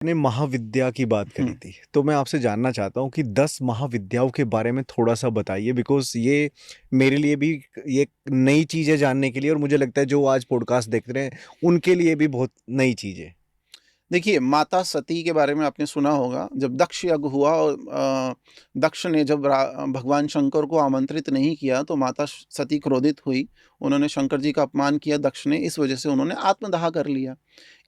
ने महाविद्या की बात करी हम्म। थी, तो मैं आपसे जानना चाहता हूँ कि 10 महाविद्याओं के बारे में थोड़ा सा बताइए, बिकॉज ये मेरे लिए भी ये नई चीज़ है जानने के लिए, और मुझे लगता है जो आज पॉडकास्ट देख रहे हैं उनके लिए भी बहुत नई चीज़ है। देखिए, माता सती के बारे में आपने सुना होगा। जब दक्ष यज्ञ हुआ और दक्ष ने जब भगवान शंकर को आमंत्रित नहीं किया तो माता सती क्रोधित हुई। उन्होंने शंकर जी का अपमान किया दक्ष ने, इस वजह से उन्होंने आत्मदाह कर लिया।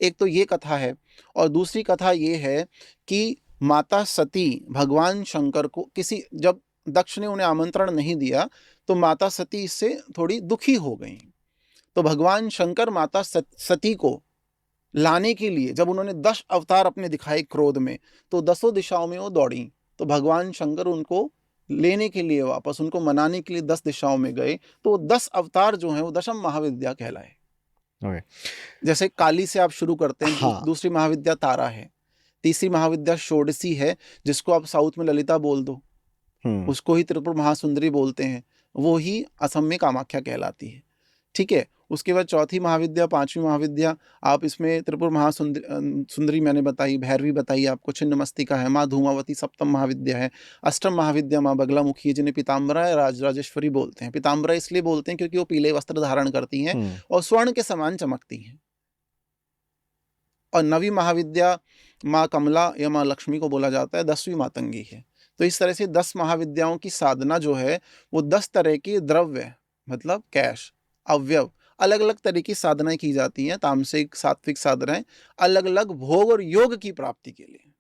एक तो ये कथा है, और दूसरी कथा ये है कि माता सती भगवान शंकर को किसी जब दक्ष ने उन्हें आमंत्रण नहीं दिया तो माता सती इससे थोड़ी दुखी हो गई। तो भगवान शंकर माता सती को लाने के लिए जब उन्होंने 10 अवतार अपने दिखाए क्रोध में, तो दसों दिशाओं में वो दौड़ी। तो भगवान शंकर उनको लेने के लिए वापस उनको मनाने के लिए 10 दिशाओं में गए। तो वो 10 अवतार जो हैं वो दशम महाविद्या कहलाए। ओके। जैसे काली से आप शुरू करते हैं, हाँ। दूसरी महाविद्या तारा है, तीसरी महाविद्या षोडशी है, जिसको आप साउथ में ललिता बोल दो, हम्म। उसको ही त्रिपुर महासुंदरी बोलते हैं, वो ही असम में कामाख्या कहलाती है। ठीक है। उसके बाद चौथी महाविद्या, पांचवी महाविद्या, आप इसमें त्रिपुर सुंदरी मैंने बताई, भैरवी बताई आपको, छिन्नमस्तिका है, माँ धूमावती सप्तम महाविद्या है। अष्टम महाविद्या माँ बगलामुखी है, जिन्हें पीताम्बरा या राजराजेश्वरी बोलते हैं। पीताम्बरा इसलिए बोलते हैं क्योंकि वो पीले वस्त्र धारण करती हैं हम्म। और स्वर्ण के समान चमकती हैं। और नवी महाविद्या माँ कमला या माँ लक्ष्मी को बोला जाता है, 10वीं मातंगी है। तो इस तरह से 10 महाविद्याओं की साधना जो है वो 10 तरह के द्रव्य, मतलब कैश, अवयव, अलग अलग तरह की साधनाएं की जाती हैं, तामसिक सात्विक साधनाएं, अलग अलग भोग और योग की प्राप्ति के लिए।